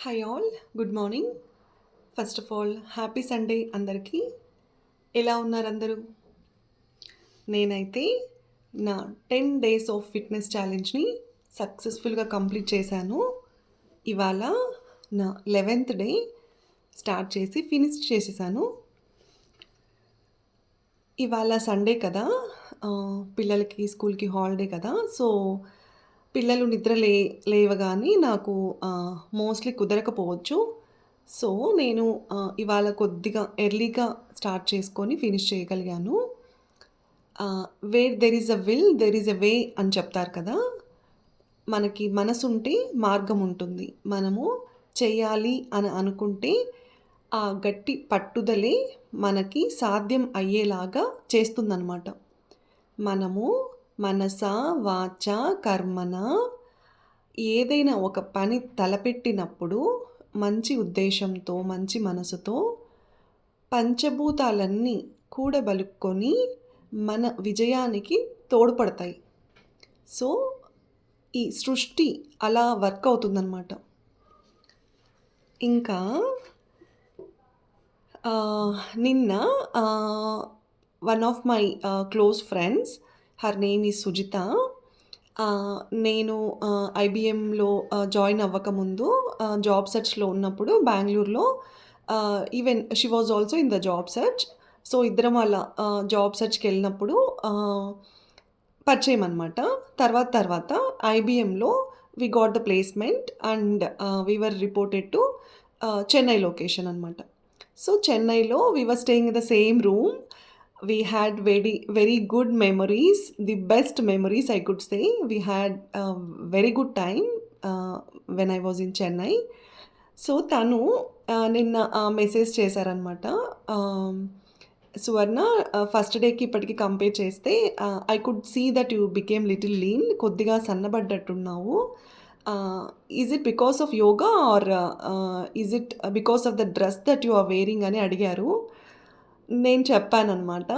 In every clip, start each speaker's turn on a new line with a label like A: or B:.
A: Hi all, good morning. First of all happy Sunday అందరికీ. ఎలా ఉన్నారు అందరూ? నేనైతే నా 10 డేస్ ఆఫ్ ఫిట్నెస్ ఛాలెంజ్ని సక్సెస్ఫుల్గా కంప్లీట్ చేశాను. ఇవాళ నా 11th డే స్టార్ట్ చేసి ఫినిష్ చేసేసాను. ఇవాళ సండే కదా, పిల్లలకి స్కూల్కి హాలిడే కదా. సో పిల్లలు నిద్ర లేవగానే నాకు మోస్ట్లీ కుదరకపోవచ్చు. సో నేను ఇవాళ కొద్దిగా ఎర్లీగా స్టార్ట్ చేసుకొని ఫినిష్ చేయగలిగాను. Where there is a will there is a way అని చెప్తారు కదా. మనకి మనసుంటే మార్గం ఉంటుంది. మనము చేయాలి అని అనుకుంటే ఆ గట్టి పట్టుదలే మనకి సాధ్యం అయ్యేలాగా చేస్తుందన్నమాట. మనము మనస, వాచ, కర్మన ఏదైనా ఒక పని తలపెట్టినప్పుడు మంచి ఉద్దేశంతో, మంచి మనసుతో పంచభూతాలన్నీ కూడబలుక్కొని మన విజయానికి తోడ్పడతాయి. సో ఈ సృష్టి అలా వర్క్ అవుతుందన్నమాట. ఇంకా నిన్న one of my close friends, her name is Sujitha. నేను ఐబీఎంలో జాయిన్ అవ్వకముందు జాబ్ సెర్చ్లో ఉన్నప్పుడు బెంగళూరులో, even she was also in the job search. So ఇద్దరం అలా జాబ్ సెర్చ్కి వెళ్ళినప్పుడు పరిచయం అనమాట. తర్వాత ఐబీఎంలో we got the placement and we were reported to Chennai location అనమాట. సో చెన్నైలో we were staying in the same room. We had very good memories, the best memories I could say. We had a very good time when I was in Chennai. So తను నిన్న message చేశారనమాట. సువర్ణ, first డేకి ఇప్పటికి compare చేస్తే I could see that you became little lean, కొద్దిగా సన్నబడ్డట్టున్నావు. Is it because of yoga or is it because of the dress that you are wearing అని అడిగారు. నేను చెప్పాననమాట,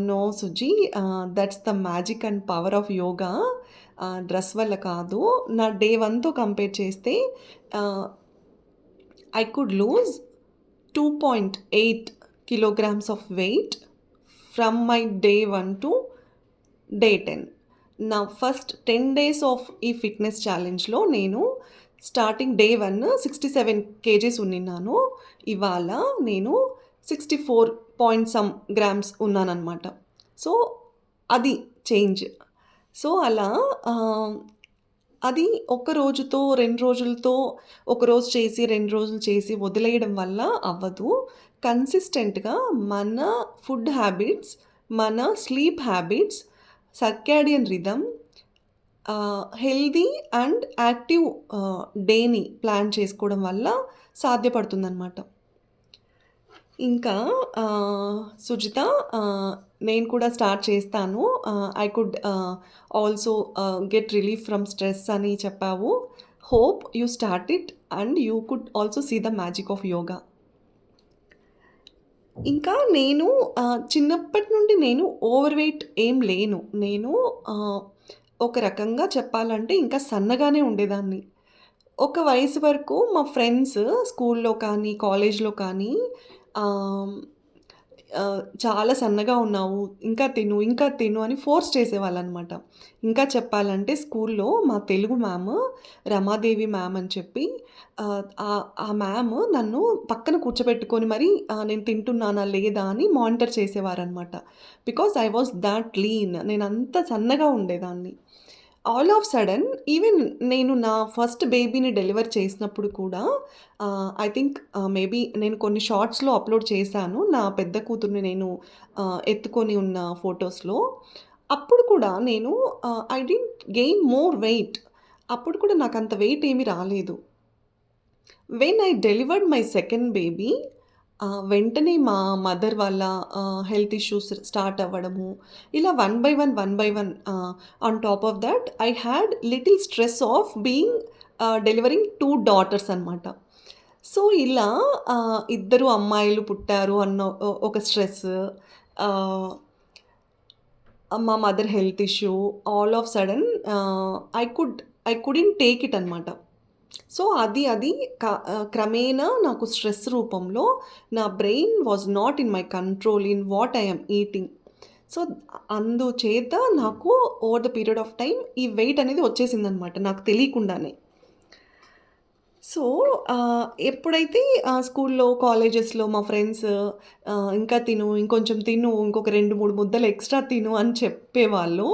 A: no Suji, that's the magic and power of yoga, dress వల్ల కాదు. నా day 1తో కంపేర్ చేస్తే I could lose 2.8 kilograms of weight from my day 1 to day 10. నా ఫస్ట్ 10 days ఆఫ్ ఈ ఫిట్నెస్ ఛాలెంజ్లో నేను స్టార్టింగ్ డే 1 67 kgs ఉన్నాను. ఇవాళ నేను 64 పాయింట్ సమ్ గ్రామ్స్ ఉన్నానన్నమాట. సో అది చేంజ్. సో అలా అది ఒక రోజుతో 2 రోజులతో, ఒకరోజు చేసి 2 రోజులు చేసి వదిలేయడం వల్ల అవ్వదు. కన్సిస్టెంట్గా మన ఫుడ్ హ్యాబిట్స్, మన sleep habits, circadian rhythm, healthy and active డేని ప్లాన్ చేసుకోవడం వల్ల సాధ్యపడుతుందన్నమాట. ఇంకా సుజిత, నేను కూడా స్టార్ట్ చేస్తాను. I could also get relief from stress అని చెప్పావు. Hope you start it and you could also see the magic of yoga. ఇంకా నేను చిన్నప్పటి నుండి నేను ఓవర్ వెయిట్ ఏం లేను. నేను ఒక రకంగా చెప్పాలంటే ఇంకా సన్నగానే ఉండేదాన్ని. ఒక వయసు వరకు మా ఫ్రెండ్స్ స్కూల్లో కానీ, కాలేజ్‌లో కానీ చాలా సన్నగా ఉన్నావు, ఇంకా తిను అని ఫోర్స్ చేసేవాళ్ళనమాట. ఇంకా చెప్పాలంటే స్కూల్లో మా తెలుగు మ్యామ్, రమాదేవి మ్యామ్ అని చెప్పి, ఆ మ్యామ్ నన్ను పక్కన కూర్చోబెట్టుకొని మరి నేను తింటున్నానా లేదా అని మానిటర్ చేసేవారనమాట. Because I was that lean, నేనంత సన్నగా ఉండేదాన్ని. ఆల్ ఆఫ్ సడన్, ఈవెన్ నేను నా ఫస్ట్ బేబీని డెలివర్ చేసినప్పుడు కూడా, ఐ థింక్ మేబీ నేను కొన్ని షార్ట్స్‌లో అప్లోడ్ చేశాను. నా పెద్ద కూతుర్ని నేను ఎత్తుకొని ఉన్న ఫొటోస్‌లో. అప్పుడు కూడా నేను I didn't gain more weight. అప్పుడు కూడా నాకంత వెయిట్ ఏమీ రాలేదు. When I delivered my second baby, వెంటనే మా మదర్ వాళ్ళ హెల్త్ ఇష్యూస్ స్టార్ట్ అవ్వడము, ఇలా one by one, on top of that I had little stress of being delivering 2 daughters అనమాట. సో ఇలా ఇద్దరు అమ్మాయిలు పుట్టారు అన్న ఒక స్ట్రెస్, మా mother health issue, all of sudden I couldn't take it అనమాట. సో, అది క్రమేణా నాకు స్ట్రెస్ రూపంలో నా brain was not in my control in what I am eating. So, అందుచేత నాకు over the period of time ఈ వెయిట్ అనేది వచ్చేసిందనమాట నాకు తెలియకుండానే. సో, ఎప్పుడైతే స్కూల్లో, కాలేజెస్‌లో మా ఫ్రెండ్స్ ఇంకా తిను, ఇంకొంచెం తిను, ఇంకొక 2, 3 ముద్దలు ఎక్స్‌ట్రా తిను అని చెప్పేవాళ్ళు.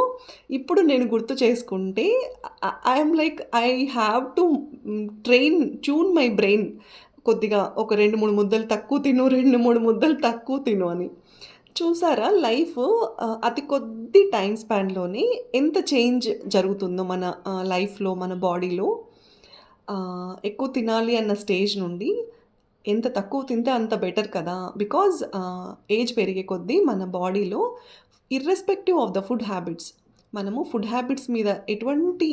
A: ఇప్పుడు నేను గుర్తు చేసుకుంటే I am like I have to tune my brain కొద్దిగా ఒక 2, 3 ముద్దలు తక్కువ తిను, 2, 3 ముద్దలు తక్కువ తిను అని. చూసారా లైఫ్ అతి కొద్ది టైమ్ స్పాన్‌లోనే ఎంత చేంజ్ జరుగుతుందో మన లైఫ్‌లో, మన బాడీలో. ఎక్కువ తినాలి అన్న స్టేజ్ నుండి ఎంత తక్కువ తింటే అంత బెటర్ కదా! బికాజ్ ఏజ్ పెరిగే కొద్దీ మన బాడీలో irrespective of the food habits మనము ఫుడ్ హ్యాబిట్స్ మీద ఎటువంటి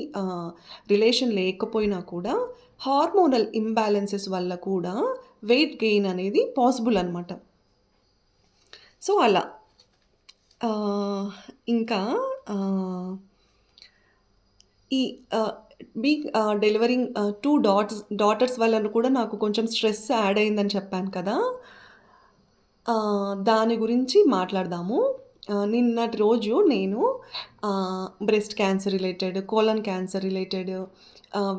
A: రిలేషన్ లేకపోయినా కూడా హార్మోనల్ ఇంబ్యాలెన్సెస్ వల్ల కూడా వెయిట్ గెయిన్ అనేది పాసిబుల్ అనమాట. సో, అలా. ఆహ్, ఇంకా ఆహ్, ఈ డెలివరింగ్ 2 డాటర్స్ వలన కూడా నాకు కొంచెం స్ట్రెస్ యాడ్ అయిందని చెప్పాను కదా! దాని గురించి మాట్లాడదాము. నిన్నటి రోజు నేను breast cancer related, colon cancer related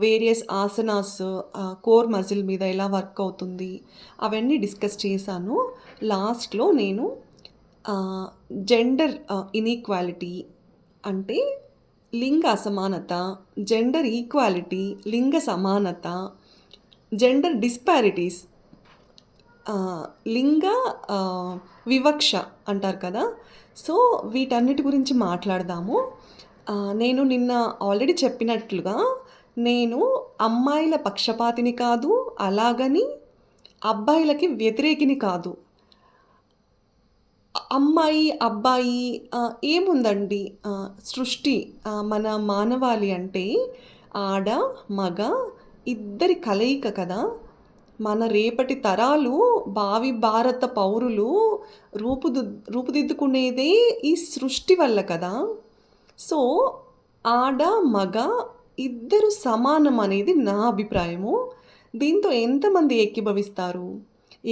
A: various asanas core muscle మీద ఎలా వర్క్ అవుతుంది అవన్నీ డిస్కస్ చేశాను. లాస్ట్‌లో నేను జెండర్ ఇనీక్వాలిటీ అంటే లింగ అసమానత, జెండర్ ఈక్వాలిటీ, లింగ సమానత, జెండర్ డిస్పారిటీస్, లింగ వివక్ష అంటారు కదా! సో, వీటన్నిటి గురించి మాట్లాడదాము. నేను నిన్న ఆల్రెడీ చెప్పినట్లుగా నేను అమ్మాయిల పక్షపాతిని కాదు, అలాగని అబ్బాయిలకి వ్యతిరేకిని కాదు. అమ్మాయి, అబ్బాయి ఏముందండి సృష్టి మన మానవాళి అంటే ఆడ, మగ ఇద్దరి కలయిక కదా! మన రేపటి తరాలు భావి భారత పౌరులు రూపుదిద్దుకునేదే ఈ సృష్టి వల్ల కదా! సో, ఆడ, మగ ఇద్దరు సమానం అనేది నా అభిప్రాయము. దీంతో ఎంతమంది ఏకీభవిస్తారు?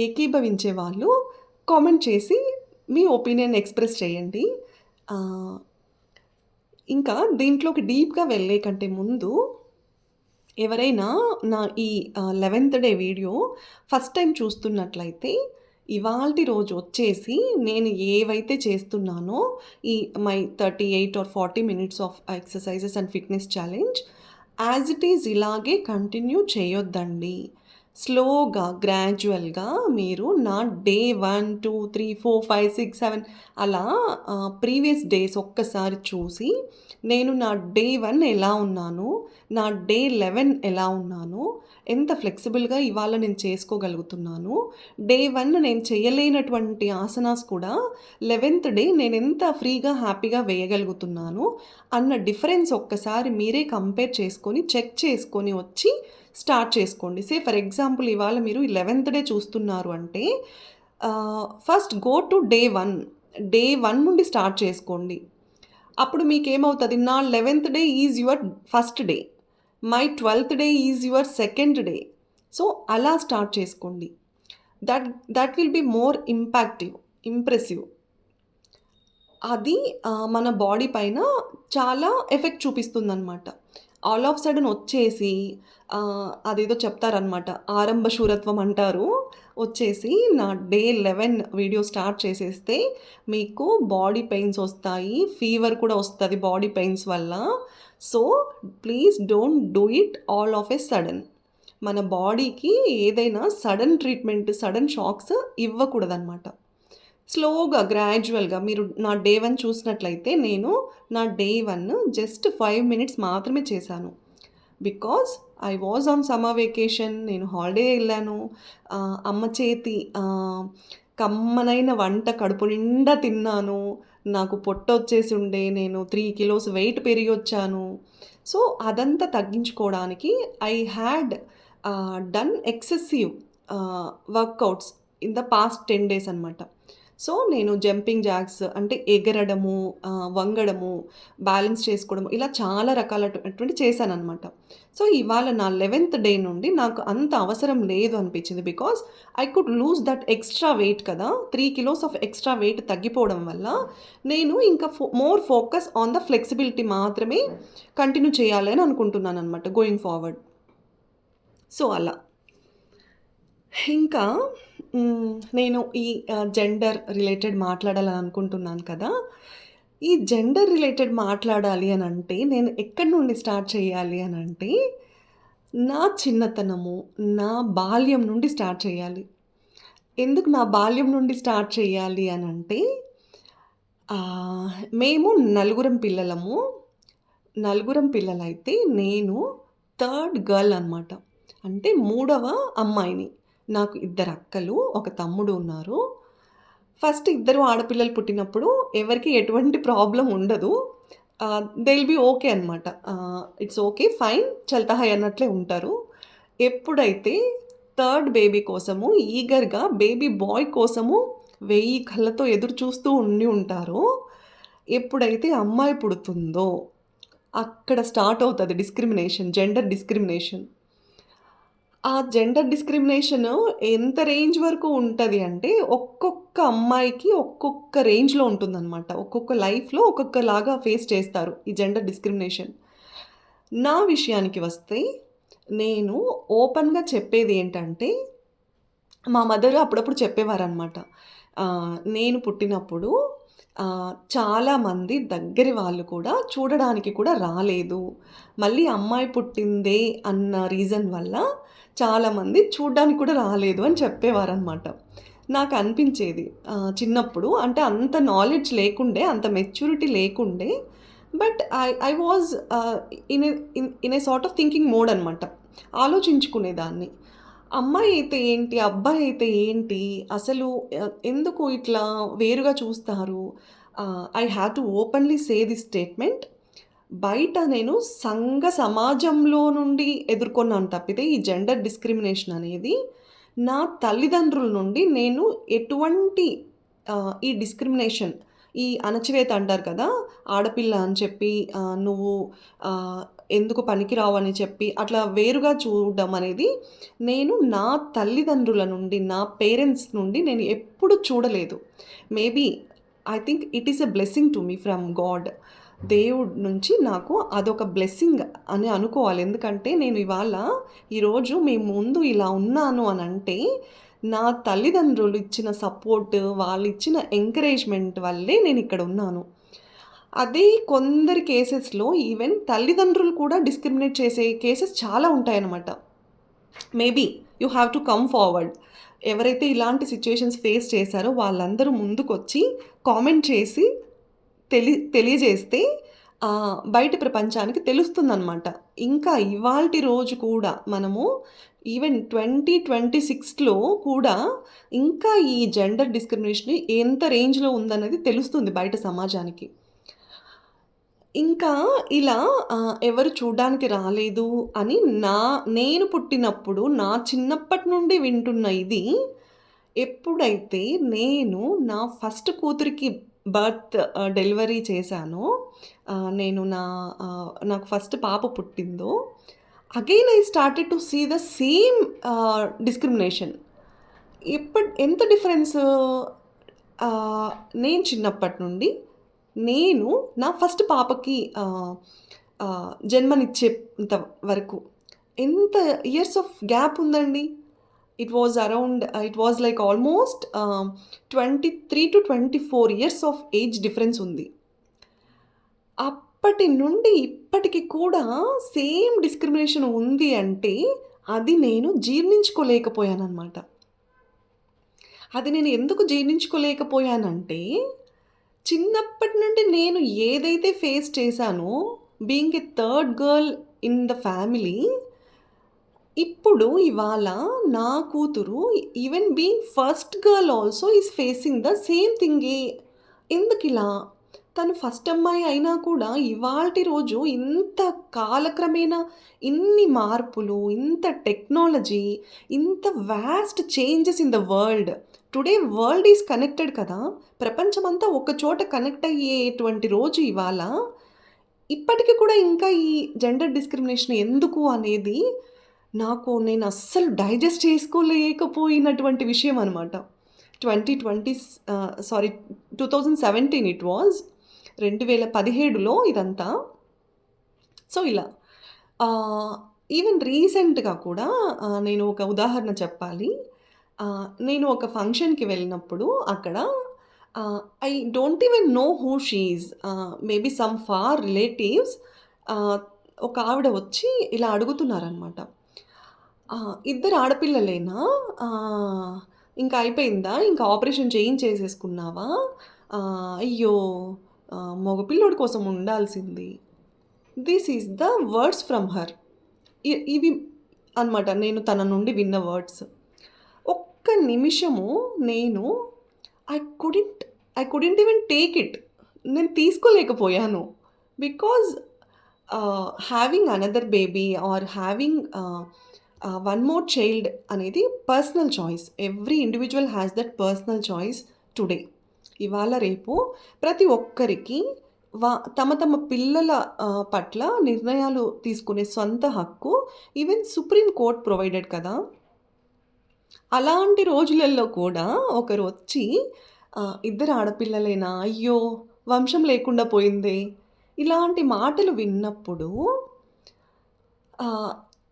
A: ఏకీభవించే వాళ్ళు కామెంట్ చేసి మీ ఒపీనియన్ ఎక్స్‌ప్రెస్ చేయండి. ఆహ్, ఇంకా దీంట్లోకి డీప్‌గా వెళ్ళే కంటే ముందు ఎవరైనా నా ఈ 11థ్ డే వీడియో ఫస్ట్ టైమ్ చూస్తున్నట్లయితే ఇవాల్టి రోజు వచ్చేసి నేను ఏవైతే చేస్తున్నానో ఈ my 38 or 40 minutes of exercises and fitness challenge as it is ఇలాగే కంటిన్యూ చేయొద్దండి. స్లోగా, గ్రాడ్యుయల్‌గా మీరు నా డే 1, 2, 3, 4, 5, 6, 7 అలా ప్రీవియస్ డేస్ ఒక్కసారి చూసి నేను నా డే 1 ఎలా ఉన్నాను, నా డే 11 ఎలా ఉన్నాను, ఎంత ఫ్లెక్సిబుల్‌గా ఇవాళ నేను చేసుకోగలుగుతున్నాను, డే 1 నేను చేయలేనటువంటి ఆసనాస్ కూడా 11థ్ డే నేనెంత ఫ్రీగా, హ్యాపీగా వేయగలుగుతున్నాను అన్న డిఫరెన్స్ ఒక్కసారి మీరే కంపేర్ చేసుకొని, చెక్ చేసుకొని వచ్చి స్టార్ట్ చేసుకోండి. ఫర్ ఎగ్జాంపుల్ ఇవాళ మీరు 11థ్ డే చూస్తున్నారు అంటే first go to day 1. Day 1 నుండి స్టార్ట్ చేసుకోండి. అప్పుడు మీకేమవుతది నా 11థ్ day is your first day. My 12థ్ day is your second day. So, అలా స్టార్ట్ చేసుకోండి. That that will be more impressive. అది మన బాడీ పైన చాలా ఎఫెక్ట్ చూపిస్తుందనమాట. ఆల్ ఆఫ్ సడెన్ వచ్చేసి అదేదో చెప్తారనమాట. ఆరంభ శూరత్వం అంటారు. వచ్చేసి నా డే 11 వీడియో స్టార్ట్ చేసేస్తే మీకు బాడీ పెయిన్స్ వస్తాయి. ఫీవర్ కూడా వస్తది బాడీ పెయిన్స్ వల్ల. So, please don't do it all of a sudden. మన బాడీకి ఏదైనా సడన్ ట్రీట్మెంట్, సడన్ షాక్స్ ఇవ్వకూడదనమాట. స్లోగా, గ్రాడ్యుయల్‌గా మీరు నా డే 1 చూసినట్లయితే నేను నా డే 1 జస్ట్ 5 మినిట్స్ మాత్రమే చేశాను. Because I was on summer vacation. నేను హాలిడే ఎళ్ళాను. అమ్మ చేతి కమ్మనైన వంట కడుపు నిండా తిన్నాను. నాకు పొట్టొచ్చేసి ఉండే. నేను 3 కిలోస్ వెయిట్ పెరిగొచ్చాను. సో, అదంతా తగ్గించుకోవడానికి I had done excessive workouts in the past 10 days అనమాట. సో, నేను జంపింగ్ జాక్స్ అంటే ఎగరడము, వంగడము, బ్యాలెన్స్ చేసుకోవడము ఇలా చాలా రకాలటువంటి చేశాననమాట. సో, ఇవాళ నా 11థ్ డే నుండి నాకు అంత అవసరం లేదు అనిపించింది. Because I could lose that extra wait కదా! 3 కిలోస్ ఆఫ్ ఎక్స్‌ట్రా వెయిట్ తగ్గిపోవడం వల్ల నేను ఇంకా more focus on the flexibility మాత్రమే కంటిన్యూ చేయాలి అని అనుకుంటున్నాననమాట గోయింగ్ ఫార్వర్డ్. సో, అలా. ఇంకా నేను ఈ జెండర్ రిలేటెడ్ మాట్లాడాలని అనుకుంటున్నాను కదా! ఈ జెండర్ రిలేటెడ్ మాట్లాడాలి అనంటే నేను ఎక్కడి నుండి స్టార్ట్ చేయాలి అనంటే, నా చిన్నతనము, నా బాల్యం నుండి స్టార్ట్ చేయాలి. ఎందుకు నా బాల్యం నుండి స్టార్ట్ చేయాలి అనంటే, మేము నలుగురం పిల్లలము. నలుగురం పిల్లలైతే నేను థర్డ్ గర్ల్ అనమాట. అంటే మూడవ అమ్మాయిని. నాకు ఇద్దరు అక్కలు, ఒక తమ్ముడు ఉన్నారు. ఫస్ట్ ఇద్దరు ఆడపిల్లలు పుట్టినప్పుడు ఎవరికీ ఎటువంటి ప్రాబ్లమ్ ఉండదు. దే విల్ బి ఓకే అనమాట. ఇట్స్ ఓకే, ఫైన్, చల్తా హై అన్నట్లే ఉంటారు. ఎప్పుడైతే థర్డ్ బేబీ కోసము ఈగర్‌గా బేబీ బాయ్ కోసము 1000 కళ్ళతో ఎదురు చూస్తూ ఉండి ఉంటారో, ఎప్పుడైతే అమ్మాయి పుడుతుందో అక్కడ స్టార్ట్ అవుతది డిస్క్రిమినేషన్, జెండర్ డిస్క్రిమినేషన్. ఆ జెండర్ డిస్క్రిమినేషను ఎంత రేంజ్ వరకు ఉంటది అంటే, ఒక్కొక్క అమ్మాయికి ఒక్కొక్క రేంజ్‌లో ఉంటుందనమాట. ఒక్కొక్క లైఫ్‌లో ఒక్కొక్కలాగా ఫేస్ చేస్తారు ఈ జెండర్ డిస్క్రిమినేషన్. నా విషయానికి వస్తే, నేను ఓపెన్‌గా చెప్పేది ఏంటంటే, మా మదర్ అప్పుడప్పుడు చెప్పేవారనమాట. నేను పుట్టినప్పుడు చాలామంది దగ్గరి వాళ్ళు కూడా చూడడానికి కూడా రాలేదు. మళ్ళీ అమ్మాయి పుట్టిందే అన్న రీజన్ వల్ల చాలామంది చూడ్డానికి కూడా రాలేదు అని చెప్పేవారనమాట. నాకనిపించేది చిన్నప్పుడు అంటే అంత నాలెడ్జ్ లేకుండే, అంత మెచ్యూరిటీ లేకుండే. But I was in a in a sort of thinking mode అనమాట. ఆలోచించుకునేదాన్ని. అమ్మాయి అయితే ఏంటి? అబ్బాయి అయితే ఏంటి? అసలు ఎందుకు ఇట్లా వేరుగా చూస్తారు? I have to openly say this statement. బయట నేను సంఘ సమాజంలో నుండి ఎదుర్కొన్నాను తప్పితే, ఈ జెండర్ డిస్క్రిమినేషన్ అనేది నా తల్లిదండ్రుల నుండి నేను ఎటువంటి ఈ డిస్క్రిమినేషన్, ఈ అణచివేత అంటారు కదా! ఆడపిల్ల అని చెప్పి నువ్వు ఆహ్, ఎందుకు పనికిరావు అని చెప్పి అట్లా వేరుగా చూడడం అనేది నేను నా తల్లిదండ్రుల నుండి, నా పేరెంట్స్ నుండి నేను ఎప్పుడు చూడలేదు. Maybe I think it is a blessing to me from God. దేవుడి నుంచి నాకు అదొక బ్లెస్సింగ్ అని అనుకోవాలి. ఎందుకంటే నేను ఇవాళ ఈరోజు మీ ముందు ఇలా ఉన్నాను అనంటే, నా తల్లిదండ్రులు ఇచ్చిన సపోర్ట్, వాళ్ళిచ్చిన ఎంకరేజ్‌మెంట్ వల్లే నేనిక్కడ ఉన్నాను. అదే కొందరి కేసెస్‌లో ఈవెన్ తల్లిదండ్రులు కూడా డిస్క్రిమినేట్ చేసే కేసెస్ చాలా ఉంటాయన్నమాట. Maybe you have to come forward. ఎవరైతే ఇలాంటి సిట్యుయేషన్స్ ఫేస్ చేశారో వాళ్ళందరూ ముందుకొచ్చి కామెంట్ చేసి తెలియజేస్తే బయట ప్రపంచానికి తెలుస్తుందనమాట. ఇంకా ఇవాల్టి రోజు కూడా మనము ఈవెన్ 2026లో కూడా ఇంకా ఈ జెండర్ డిస్క్రిమినేషన్ ఎంత రేంజ్‌లో ఉందన్నది తెలుస్తుంది బయట సమాజానికి. ఇంకా ఇలా ఎవరు చూడ్డానికి రాలేదు అని నేను పుట్టినప్పుడు నా చిన్నప్పటి నుండి వింటున్న ఇది, ఎప్పుడైతే నేను నా ఫస్ట్ కూతురికి డెలివరీ చేశానో, నేను నాకు ఫస్ట్ పాప పుట్టిందో, again I started to see the same discrimination. ఎంత డిఫరెన్సు, నేను చిన్నప్పటి నుండి నేను నా ఫస్ట్ పాపకి జన్మనిచ్చేంత వరకు ఎంత ఇయర్స్ ఆఫ్ గ్యాప్ ఉందండి. It was like almost 23-24 years of age difference ఉంది. అప్పటి నుండి ఇప్పటికి కూడా సేమ్ డిస్క్రిమినేషన్ ఉంది అంటే, అది నేను జీర్ణించుకోలేకపోయాననమాట. అది నేను ఎందుకు జీర్ణించుకోలేకపోయానంటే, చిన్నప్పటి నుండి నేను ఏదైతే ఫేస్ చేశానో, being a third girl in the family, ఇప్పుడు ఇవాళ నా కూతురు even being first girl also is facing the same థింగే. ఎందుకిలా? తను ఫస్ట్ అమ్మాయి అయినా కూడా ఇవాల్టి రోజు ఇంత కాలక్రమేణా ఇన్ని మార్పులు, ఇంత టెక్నాలజీ, ఇంత vast changes in the world. Today world is connected కదా! ప్రపంచమంతా ఒక చోట కనెక్ట్ అయ్యేటువంటి రోజు ఇవాళ. ఇప్పటికి కూడా ఇంకా ఈ జెండర్ డిస్క్రిమినేషన్ ఎందుకు అనేది నేను అస్సలు డైజెస్ట్ చేసుకోలేకపోయినటువంటి విషయం అనమాట. 2020 సారీ 2017 ఇట్ వాస్. 2017లో ఇదంతా. సో, ఇలా. ఈవెన్ రీసెంట్‌గా కూడా నేను ఒక ఉదాహరణ చెప్పాలి. నేను ఒక ఫంక్షన్‌కి వెళ్ళినప్పుడు అక్కడ I don't even know who she is. Maybe some far relatives ఒక ఆవిడ వచ్చి ఇలా అడుగుతున్నారనమాట. "ఇద్దరు ఆడపిల్లలేనా? ఇంకా అయిపోయిందా? ఇంకా ఆపరేషన్ చేయించేసేసుకున్నావా? అయ్యో! మగపిల్లోడి కోసం ఉండాల్సింది." This is the words from her. ఇవి అనమాట నేను తన నుండి విన్న వర్డ్స్. ఒక్క నిమిషము నేను I couldn't I couldn't even take it. నేను తీసుకోలేకపోయాను. Because having another baby or having one more child అనేది personal choice. Every individual has that personal choice today. ఇవాళ రేపు ప్రతి ఒక్కరికి తమ తమ పిల్లల పట్ల నిర్ణయాలు తీసుకునే సొంత హక్కు ఈవెన్ సుప్రీం కోర్ట్ ప్రొవైడెడ్ కదా! అలాంటి రోజులలో కూడా ఒకరు వచ్చి "ఇద్దరు ఆడపిల్లలేనా? అయ్యో! వంశం లేకుండా పోయిందే." ఇలాంటి మాటలు విన్నప్పుడు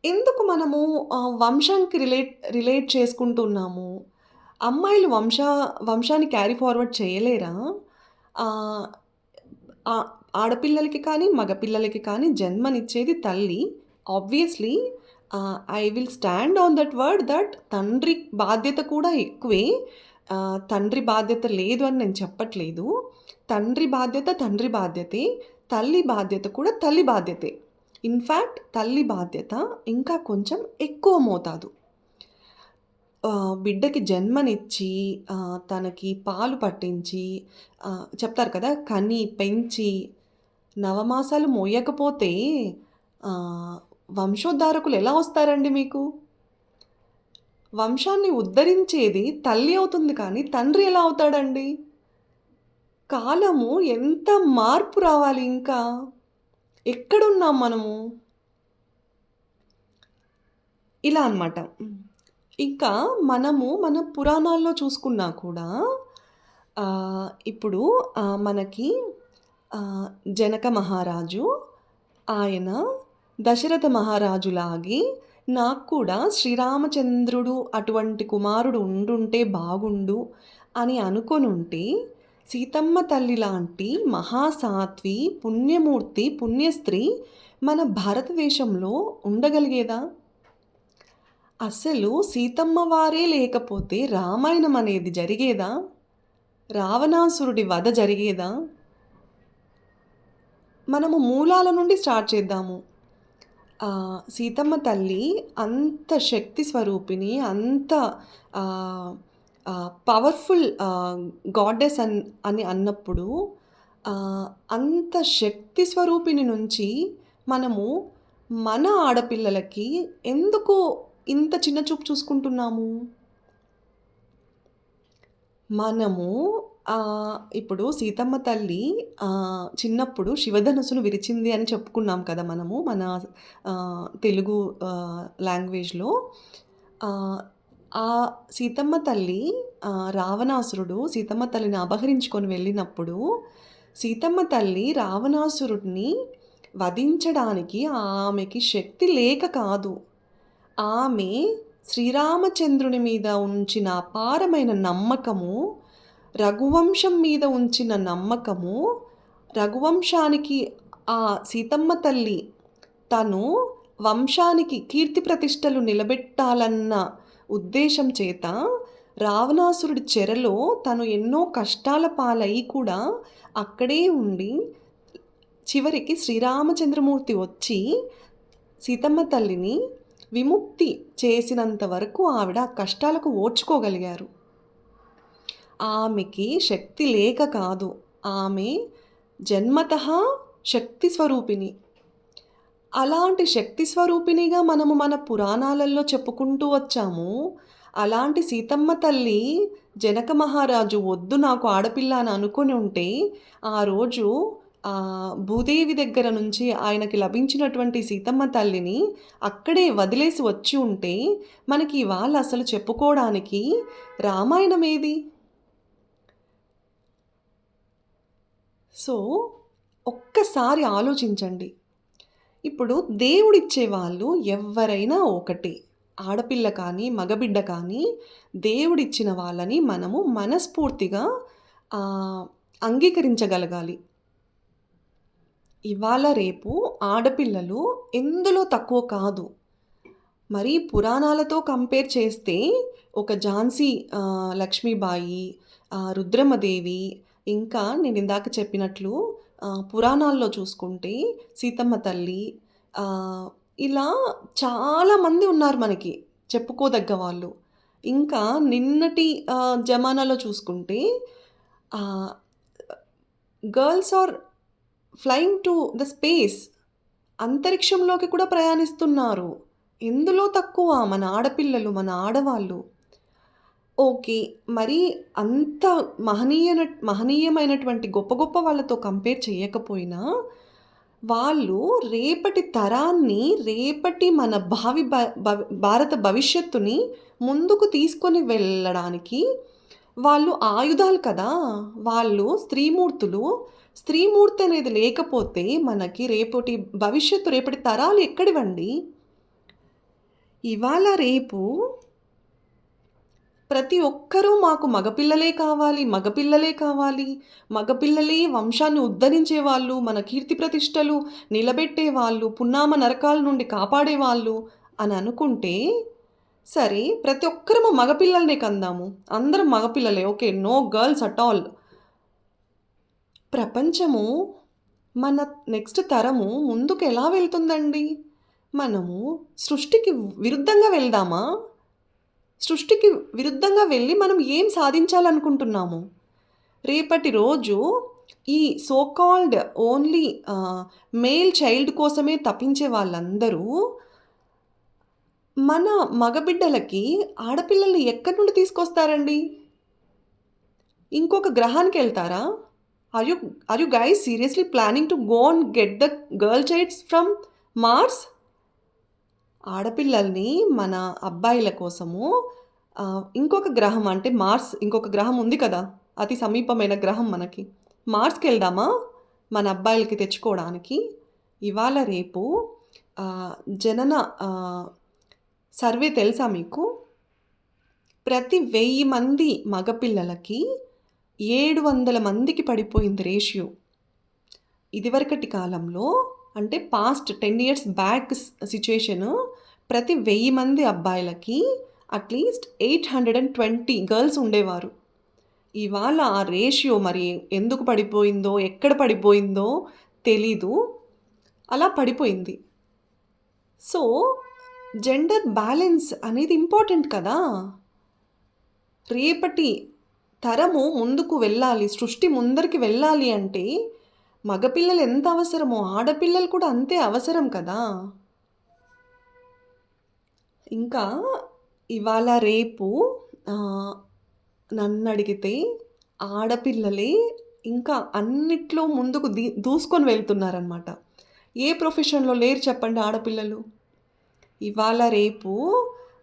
A: ఎందుకు మనము వంశానికి రిలేట్ చేసుకుంటున్నాము? అమ్మాయిలు వంశాన్ని క్యారీ ఫార్వర్డ్ చేయలేరా? ఆహ్, ఆడపిల్లలకి కానీ, మగపిల్లలకి కానీ జన్మనిచ్చేది తల్లి. Obviously I will stand on that word that తండ్రి బాధ్యత కూడా ఎక్కువే. తండ్రి బాధ్యత లేదు అని నేను చెప్పట్లేదు. తండ్రి బాధ్యత తండ్రి బాధ్యతే. తల్లి బాధ్యత కూడా తల్లి బాధ్యతే. ఇన్‌ఫాక్ట్ తల్లి బాధ్యత ఇంకా కొంచెం ఎక్కువ మోతాదు. బిడ్డకి జన్మనిచ్చి, తనకి పాలు పట్టించి, చెప్తారు కదా! కని, పెంచి, నవమాసాలు మోయకపోతే వంశోద్ధారకులు ఎలా వస్తారండి మీకు? వంశాన్ని ఉద్ధరించేది తల్లి అవుతుంది కానీ, తండ్రి ఎలా అవుతాడండి? కాలము ఎంత మార్పు రావాలి ఇంకా? ఎక్కడున్నాం మనము? ఇలా అనమాట. ఇంకా మనము మన పురాణాల్లో చూసుకున్నా కూడా ఇప్పుడు మనకి జనక మహారాజు ఆయన దశరథ మహారాజులాగి నాకు కూడా శ్రీరామచంద్రుడు అటువంటి కుమారుడు ఉండుంటే బాగుండు అని అనుకొనుంటే సీతమ్మ తల్లి లాంటి మహాసాత్వి, పుణ్యమూర్తి, పుణ్యస్త్రీ మన భారతదేశంలో ఉండగలిగేదా? అసలు సీతమ్మ వారే లేకపోతే రామాయణం అనేది జరిగేదా? రావణాసురుడి వధ జరిగేదా? మనము మూలాల నుండి స్టార్ట్ చేద్దాము. సీతమ్మ తల్లి అంత శక్తి స్వరూపిణి, అంత పవర్ఫుల్ గాడెస్ అని అన్నప్పుడు అంత శక్తి స్వరూపిణి నుంచి మనము మన ఆడపిల్లలకి ఎందుకు ఇంత చిన్న చూపు చూసుకుంటున్నాము? మనము ఇప్పుడు సీతమ్మ తల్లి చిన్నప్పుడు శివధనుస్సును విరిచింది అని చెప్పుకున్నాం కదా మనము మన తెలుగు లాంగ్వేజ్‌లో. ఆ సీతమ్మ తల్లి రావణాసురుడు సీతమ్మ తల్లిని అపహరించుకొని వెళ్ళినప్పుడు, సీతమ్మ తల్లి రావణాసురుడిని వధించడానికి ఆమెకి శక్తి లేక కాదు. ఆమె శ్రీరామచంద్రుని మీద ఉంచిన అపారమైన నమ్మకము, రఘువంశం మీద ఉంచిన నమ్మకము, రఘువంశానికి సీతమ్మ తల్లి తను వంశానికి కీర్తి ప్రతిష్టలు నిలబెట్టాలన్న ఉద్దేశం చేత రావణాసురుడి చెరలో తను ఎన్నో కష్టాల పాలయ్యి కూడా అక్కడే ఉండి చివరికి శ్రీరామచంద్రమూర్తి వచ్చి సీతమ్మ తల్లిని విముక్తి చేసినంత వరకు ఆవిడ ఆ కష్టాలకు ఓర్చుకోగలిగారు. ఆమెకి శక్తి లేక కాదు, ఆమె జన్మతః శక్తి స్వరూపిణి. అలాంటి శక్తి స్వరూపిణిగా మనము మన పురాణాలలో చెప్పుకుంటూ వచ్చాము. అలాంటి సీతమ్మ తల్లి జనక మహారాజు వద్దు నాకు ఆడపిల్ల అని అనుకుని ఉంటే ఆ రోజు భూదేవి దగ్గర నుంచి ఆయనకి లభించినటువంటి సీతమ్మ తల్లిని అక్కడే వదిలేసి వచ్చి ఉంటే మనకి ఇవాళ అసలు చెప్పుకోవడానికి రామాయణం ఏది? సో ఒక్కసారి ఆలోచించండి. ఇప్పుడు దేవుడిచ్చే వాళ్ళు ఎవ్వరైనా ఒకటే. ఆడపిల్ల కానీ, మగబిడ్డ కానీ దేవుడిచ్చిన వాళ్ళని మనము మనస్ఫూర్తిగా అంగీకరించగలగాలి. ఇవాళ రేపు ఆడపిల్లలు ఎందులో తక్కువ కాదు. మరి పురాణాలతో కంపేర్ చేస్తే ఒక ఝాన్సీ లక్ష్మీబాయి, రుద్రమదేవి, ఇంకా నేను ఇందాక చెప్పినట్లు పురాణాల్లో చూసుకుంటే సీతమ్మ తల్లి, ఇలా చాలామంది ఉన్నారు మనకి చెప్పుకోదగ్గ వాళ్ళు. ఇంకా నిన్నటి జమానాలో చూసుకుంటే girls are flying to the space, అంతరిక్షంలోకి కూడా ప్రయాణిస్తున్నారు. ఎందులో తక్కువ మన ఆడపిల్లలు, మన ఆడవాళ్ళు? ఓకే. మరి అంత మహనీయమైనటువంటి గొప్ప గొప్ప వాళ్ళతో కంపేర్ చేయకపోయినా, వాళ్ళు రేపటి తరాన్ని, రేపటి మన భారత భవిష్యత్తుని ముందుకు తీసుకొని వెళ్ళడానికి వాళ్ళు ఆయుధాలు కదా! వాళ్ళు స్త్రీమూర్తులు. స్త్రీమూర్తి అనేది లేకపోతే మనకి రేపటి భవిష్యత్తు, రేపటి తరాలు ఎక్కడివండి? ఇవాళ రేపు ప్రతి ఒక్కరూ మాకు మగపిల్లలే కావాలి, మగపిల్లలే కావాలి, మగపిల్లలే వంశాన్ని ఉద్ధరించేవాళ్ళు, మన కీర్తి ప్రతిష్టలు నిలబెట్టేవాళ్ళు, పున్నామ నరకాల నుండి కాపాడేవాళ్ళు అని అనుకుంటే, సరే ప్రతి ఒక్కరము మగపిల్లలనే కందాము. అందరం మగపిల్లలే. Okay. No girls at all. ప్రపంచము, మన నెక్స్ట్ తరము ముందుకు ఎలా వెళ్తుందండి? మనము సృష్టికి విరుద్ధంగా వెళ్దామా? సృష్టికి విరుద్ధంగా వెళ్ళి మనం ఏం సాధించాలనుకుంటున్నాము? రేపటి రోజు ఈ so called only male child కోసమే తప్పించే వాళ్ళందరూ మన మగబిడ్డలకి ఆడపిల్లల్ని ఎక్కడి నుండి తీసుకొస్తారండి? ఇంకొక గ్రహానికి వెళ్తారా? Are you guys seriously planning to go and get the girl childs from Mars? ఆడపిల్లల్ని మన అబ్బాయిల కోసము ఇంకొక గ్రహం, అంటే మార్స్, ఇంకొక గ్రహం ఉంది కదా, అతి సమీపమైన గ్రహం మనకి, మార్స్కి వెళ్దామా మన అబ్బాయిలకి తెచ్చుకోవడానికి? ఇవాళ రేపు జనన సర్వే తెలుసా మీకు? ప్రతి 1000 మంది మగపిల్లలకి 700 మందికి పడిపోయింది రేషియో. ఇదివరకటి కాలంలో, అంటే పాస్ట్ 10 years బ్యాక్ సిచ్యుయేషను, ప్రతి 1000 మంది అబ్బాయిలకి అట్లీస్ట్ 820 గర్ల్స్ ఉండేవారు. ఇవాళ ఆ రేషియో మరి ఎందుకు పడిపోయిందో, ఎక్కడ పడిపోయిందో తెలీదు, అలా పడిపోయింది. సో జెండర్ బ్యాలెన్స్ అనేది ఇంపార్టెంట్ కదా. రేపటి తరము ముందుకు వెళ్ళాలి, సృష్టి ముందరికి వెళ్ళాలి అంటే మగపిల్లలు ఎంత అవసరమో ఆడపిల్లలు కూడా అంతే అవసరం కదా. ఇంకా ఇవాళ రేపు నన్ను అడిగితే ఆడపిల్లలే ఇంకా అన్నిట్లో ముందుకు దూసుకొని వెళ్తున్నారనమాట. ఏ ప్రొఫెషన్లో లేరు చెప్పండి ఆడపిల్లలు? ఇవాళ రేపు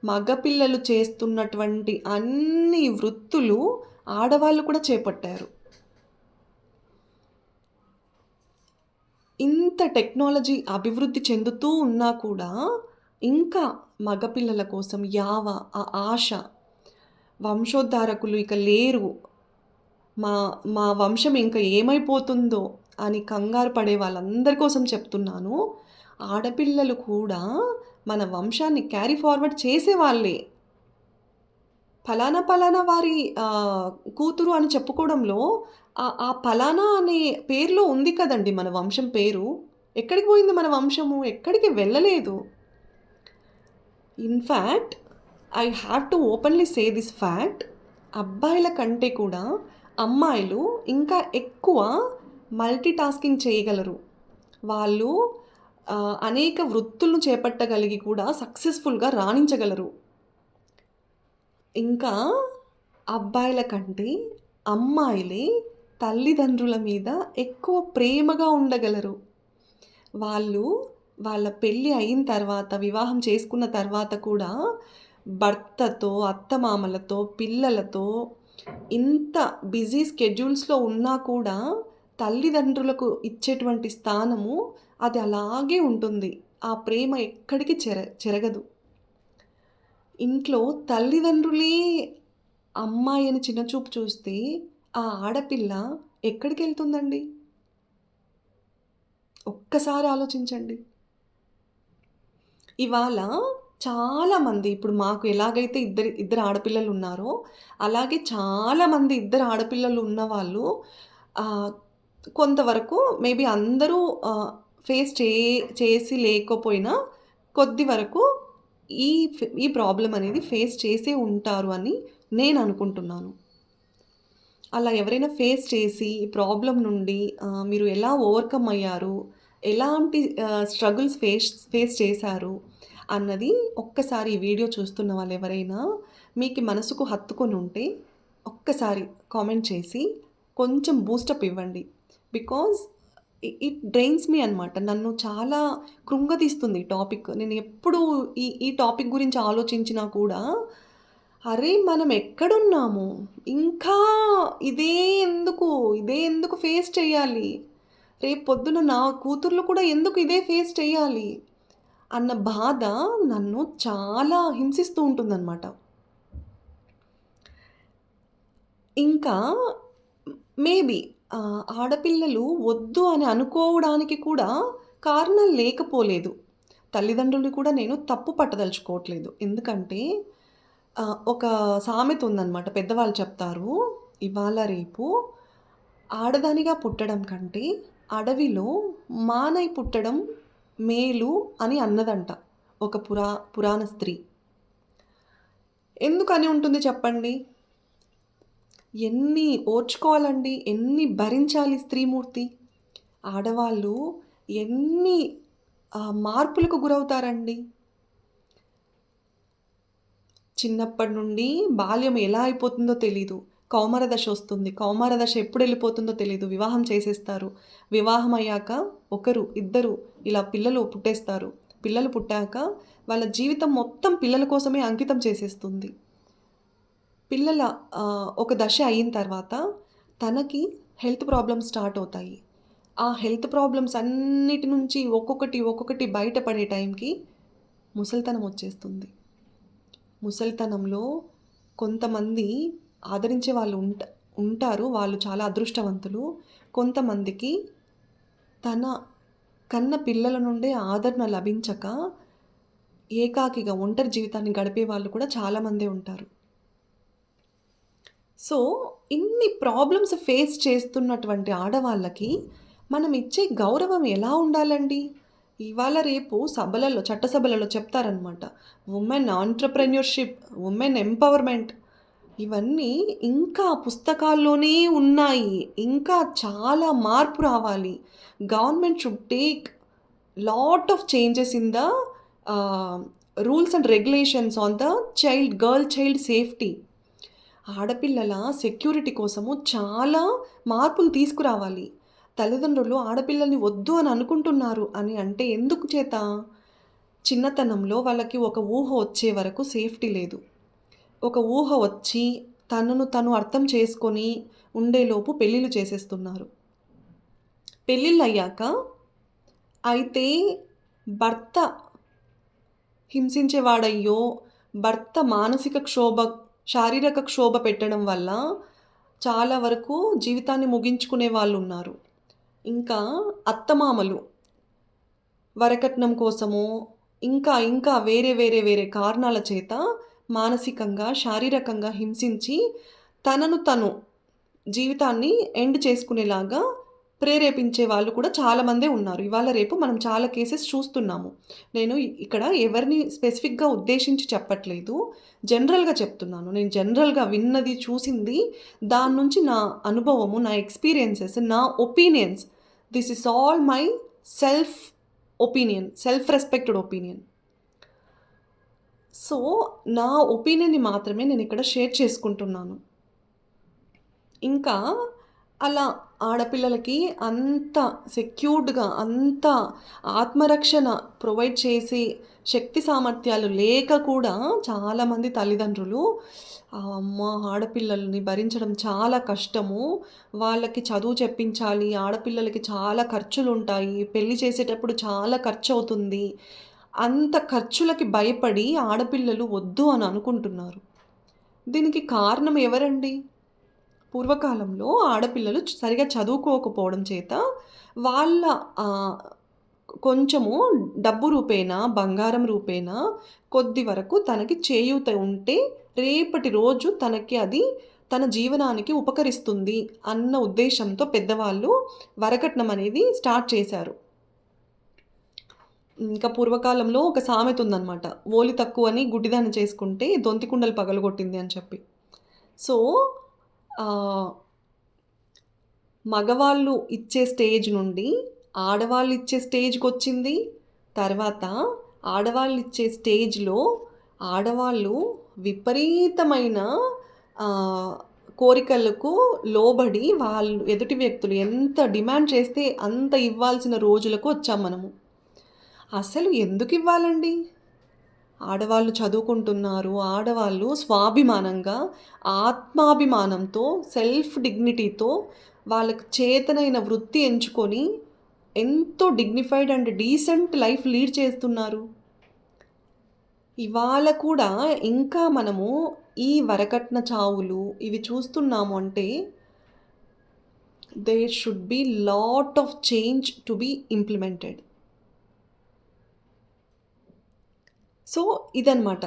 A: మగపిల్లలు చేస్తున్నటువంటి అన్ని వృత్తులు ఆడవాళ్ళు కూడా చేపట్టారు. ఇంత టెక్నాలజీ అభివృద్ధి చెందుతూ ఉన్నా కూడా ఇంకా మగపిల్లల కోసం ఆ ఆశ, వంశోద్ధారకులు ఇక లేరు, మా వంశం ఇంకా ఏమైపోతుందో అని కంగారు పడే వాళ్ళందరి కోసం చెప్తున్నాను. ఆడపిల్లలు కూడా మన వంశాన్ని క్యారీ ఫార్వర్డ్ చేసేవాళ్ళే. ఫలానా వారి కూతురు అని చెప్పుకోవడంలో ఆ ఫలానా అనే పేరులో ఉంది కదండి మన వంశం పేరు. ఎక్కడికి పోయింది మన వంశము? ఎక్కడికి వెళ్ళలేదు. In fact I have to openly say this fact, అబ్బాయిల కంటే కూడా అమ్మాయిలు ఇంకా ఎక్కువ మల్టీ టాస్కింగ్ చేయగలరు. వాళ్ళు అనేక వృత్తులను చేపట్టగలిగి కూడా సక్సెస్ఫుల్గా రాణించగలరు. ఇంకా అబ్బాయిల కంటే అమ్మాయిలే తల్లిదండ్రుల మీద ఎక్కువ ప్రేమగా ఉండగలరు. వాళ్ళు వాళ్ళ పెళ్లి అయిన తర్వాత, వివాహం చేసుకున్న తర్వాత కూడా భర్తతో, అత్తమామలతో, పిల్లలతో ఇంత బిజీ స్కెడ్యూల్స్‌లో ఉన్నా కూడా తల్లిదండ్రులకు ఇచ్చేటువంటి స్థానము అది అలాగే ఉంటుంది. ఆ ప్రేమ ఎక్కడికి చెరగదు. ఇంట్లో తల్లిదండ్రులే అమ్మాయని చిన్నచూపు చూస్తే ఆ ఆడపిల్ల ఎక్కడికెళ్తుందండి? ఒక్కసారి ఆలోచించండి. ఇవాళ చాలామంది ఇప్పుడు మాకు ఎలాగైతే ఇద్దరు ఆడపిల్లలున్నారో, అలాగే చాలామంది ఇద్దరు ఆడపిల్లలు ఉన్నవాళ్ళు ఆహ్, కొంతవరకు మేబీ అందరూ ఫేస్ చేసి లేకపోయినా కొద్ది వరకు ఈ ప్రాబ్లమ్ అనేది ఫేస్ చేసే ఉంటారు అని నేననుకుంటున్నాను. అలా ఎవరైనా ఫేస్ చేసి ఈ ప్రాబ్లమ్ నుండి మీరు ఎలా ఓవర్‌కమ్ అయ్యారు? ఎలాంటి స్ట్రగుల్స్ ఫేస్ చేశారు? అన్నది ఒక్కసారి ఈ వీడియో చూస్తున్న వాళ్ళెవరైనా మీకి మనసుకు హత్తుకొనుంటే ఒక్కసారి కామెంట్ చేసి కొంచెం బూస్టప్ ఇవ్వండి. బికాజ్ ఇట్ డ్రైన్స్ మీ అనమాట. నన్ను చాలా కృంగతీస్తుంది ఈ టాపిక్. నేను ఎప్పుడు ఈ టాపిక్ గురించి ఆలోచించినా కూడా అరే! మనం ఎక్కడున్నాము? ఇంకా ఇదే ఎందుకు? ఇదే ఎందుకు ఫేస్ చేయాలి? రేపొద్దున నా కూతుర్లు కూడా ఎందుకు ఇదే ఫేస్ చేయాలి? అన్న బాధ నన్ను చాలా హింసిస్తూ ఉంటుందనమాట. ఇంకా మేబీ ఆడపిల్లలు వద్దు అని అనుకోవడానికి కూడా కారణాలు లేకపోలేదు. తల్లిదండ్రులని కూడా నేను తప్పు పట్టదలుచుకోవట్లేదు. ఎందుకంటే ఒక సామెత ఉందనమాట. పెద్దవాళ్ళు చెప్తారు. ఇవాళ రేపు ఆడదానిగా పుట్టడం కంటే అడవిలో మానై పుట్టడం మేలు అని అన్నదంట ఒక పురాణ స్త్రీ. ఎందుకని ఉంటుంది చెప్పండి? ఎన్ని ఓర్చుకోవాలండి? ఎన్ని భరించాలి స్త్రీమూర్తి? ఆడవాళ్ళు ఎన్ని మార్పులకు గురవుతారండి? చిన్నప్పటి నుండి బాల్యం ఎలా అయిపోతుందో తెలీదు. కౌమార దశ వస్తుంది. కౌమార దశ ఎప్పుడెళ్ళిపోతుందో తెలీదు. వివాహం చేసేస్తారు. వివాహం అయ్యాక ఒకరు, ఇద్దరు ఇలా పిల్లలు పుట్టేస్తారు. పిల్లలు పుట్టాక వాళ్ళ జీవితం మొత్తం పిల్లల కోసమే అంకితం చేసేస్తుంది. పిల్లల ఒక దశ అయిన తర్వాత తనకి హెల్త్ ప్రాబ్లమ్స్ స్టార్ట్ అవుతాయి. ఆ హెల్త్ ప్రాబ్లమ్స్ అన్నిటి నుంచి ఒక్కొక్కటి బయటపడే టైంకి ముసలితనం వచ్చేస్తుంది. ముసలితనంలో కొంతమంది ఆదరించే వాళ్ళు ఉంటారు. వాళ్ళు చాలా అదృష్టవంతులు. కొంతమందికి తన కన్న పిల్లల నుండే ఆదరణ లభించక ఏకాకిగా ఒంటరి జీవితాన్ని గడిపే వాళ్ళు కూడా చాలామందే ఉంటారు. సో, ఇన్ని ప్రాబ్లమ్స్ ఫేస్ చేస్తున్నటువంటి ఆడవాళ్ళకి మనం ఇచ్చే గౌరవం ఎలా ఉండాలండి? ఇవాళ రేపు చట్టసభలలో చెప్తారనమాట. వుమెన్ ఆంట్రప్రెన్యూర్‌షిప్, వుమెన్ ఎంపవర్‌మెంట్ ఇవన్నీ ఇంకా పుస్తకాల్లోనే ఉన్నాయి. ఇంకా చాలా మార్పు రావాలి. Government should take lot of changes in the rules and regulations on the girl child safety. ఆడపిల్లల సెక్యూరిటీ కోసము చాలా మార్పులు తీసుకురావాలి. తల్లిదండ్రులు ఆడపిల్లల్ని వద్దు అని అనుకుంటున్నారు అని అంటే ఎందుకు చేత? చిన్నతనంలో వాళ్ళకి ఒక ఊహ వచ్చే వరకు సేఫ్టీ లేదు. ఒక ఊహ వచ్చి తనను తను అర్థం చేసుకొని ఉండేలోపు పెళ్ళిళ్ళు చేసేస్తున్నారు. పెళ్ళిళ్ళయ్యాక అయితే భర్త హింసించేవాడయ్యో, భర్త శారీరక క్షోభ పెట్టడం వల్ల చాలా వరకు జీవితాన్ని ముగించుకునే వాళ్ళున్నారు. ఇంకా అత్తమామలు వరకట్నం కోసమో, ఇంకా వేరే కారణాల చేత మానసికంగా, శారీరకంగా హింసించి తనను తను జీవితాన్ని ఎండ్ చేసుకునేలాగా ప్రేరేపించే వాళ్ళు కూడా చాలామందే ఉన్నారు. ఇవాళ రేపు మనం చాలా కేసెస్ చూస్తున్నాము. నేను ఇక్కడ ఎవరిని స్పెసిఫిక్‌గా ఉద్దేశించి చెప్పట్లేదు. జనరల్‌గా చెప్తున్నాను. నేను జనరల్‌గా విన్నది, చూసింది దాని నుంచి నా అనుభవము, నా ఎక్స్‌పీరియన్సెస్, నా opinions. This is all my self self respected opinion. So, నా ఒపీనియన్‌ని మాత్రమే నేనిక్కడ షేర్ చేసుకుంటున్నాను. ఇంకా అలా ఆడపిల్లలకి అంత సెక్యూర్డ్‌గా, అంత ఆత్మరక్షణ ప్రొవైడ్ చేసి శక్తి సామర్థ్యాలు లేక కూడా చాలామంది తల్లిదండ్రులు అమ్మ! ఆడపిల్లల్ని భరించడం చాలా కష్టము. వాళ్ళకి చదువు చెప్పించాలి. ఆడపిల్లలకి చాలా ఖర్చులుంటాయి. పెళ్లి చేసేటప్పుడు చాలా ఖర్చవుతుంది. అంత ఖర్చులకి భయపడి ఆడపిల్లలు వద్దు అని అనుకుంటున్నారు. దీనికి కారణం ఎవరండి? పూర్వకాలంలో ఆడపిల్లలు సరిగ్గా చదువుకోకపోవడం చేత వాళ్ళ ఆహ్, కొంచెము డబ్బు రూపేణా, బంగారం రూపేణా కొద్ది వరకు తనకి చేయూత ఉంటే రేపటి రోజు తనకి అది తన జీవనానికి ఉపకరిస్తుంది అన్న ఉద్దేశ్యంతో పెద్దవాళ్ళు వరకట్నం అనేది స్టార్ట్ చేశారు. ఇంకా పూర్వకాలంలో ఒక సామెత ఉందనమాట. "ఓలి తక్కువని గుడ్డిదాన్ని చేసుకుంటే దొంతి కుండలు పగలగొట్టింది" అని చెప్పి. సో, ఆహ్, మగవాళ్ళు ఇచ్చే స్టేజ్ నుండి ఆడవాళ్ళు ఇచ్చే స్టేజ్‌కొచ్చింది. తర్వాత ఆడవాళ్ళు ఇచ్చే స్టేజ్‌లో ఆడవాళ్ళు విపరీతమైన ఆహ్, కోరికలకు లోబడి వాళ్ళు ఎదుటి వ్యక్తులు ఎంత డిమాండ్ చేస్తే అంత ఇవ్వాల్సిన రోజులకు వచ్చాం మనము. అసలు ఎందుకివ్వాలండి? ఆడవాళ్ళు చదువుకుంటున్నారు. ఆడవాళ్ళు స్వాభిమానంగా, ఆత్మాభిమానంతో, సెల్ఫ్ డిగ్నిటీతో వాళ్ళకి చేతనైన వృత్తి ఎంచుకొని ఎంతో dignified and decent life lead చేస్తున్నారు. ఇవాళ కూడా ఇంకా మనము ఈ వరకట్న చావులు ఇవి చూస్తున్నాము అంటే there should be lot of change to be implemented. So, ఇదనమాట.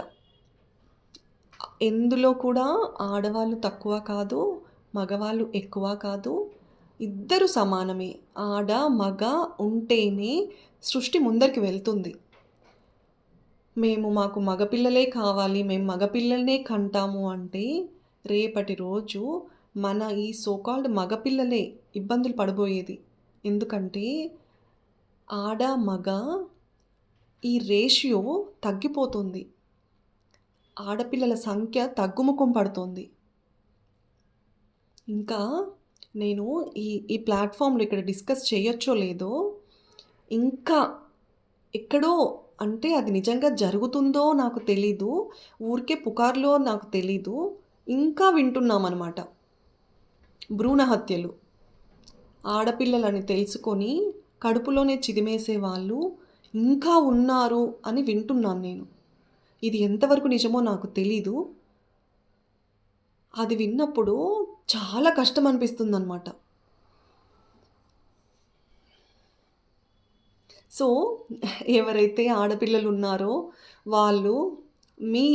A: ఎందులో కూడా ఆడవాళ్ళు తక్కువ కాదు, మగవాళ్ళు ఎక్కువ కాదు. ఇద్దరు సమానమే. ఆడ, మగ ఉంటేనే సృష్టి ముందరికి వెళ్తుంది. మాకు మగపిల్లలే కావాలి, మేము మగపిల్లలనే కంటాము అంటే రేపటి రోజు మన ఈ సో కాల్డ్ మగపిల్లలే ఇబ్బందులు పడబోయేది. ఎందుకంటే ఆడ, మగ ఈ రేషియో తగ్గిపోతుంది. ఆడపిల్లల సంఖ్య తగ్గుముఖం పడుతోంది. ఇంకా నేను ఈ ఈ ప్లాట్‌ఫామ్‌లో ఇక్కడ డిస్కస్ చేయొచ్చో లేదో, ఇంకా ఎక్కడో అంటే అది నిజంగా జరుగుతుందో నాకు తెలీదు. ఊరికే పుకార్లో నాకు తెలీదు. ఇంకా వింటున్నామనమాట. భ్రూణ హత్యలు. ఆడపిల్లలని తెలుసుకొని కడుపులోనే చిదిమేసే వాళ్ళు ఇంకా ఉన్నారు అని వింటున్నాను నేను. ఇది ఎంతవరకు నిజమో నాకు తెలీదు. అది విన్నప్పుడు చాలా కష్టం అనిపిస్తుందనమాట. సో, ఎవరైతే ఆడపిల్లలున్నారో వాళ్ళు మీ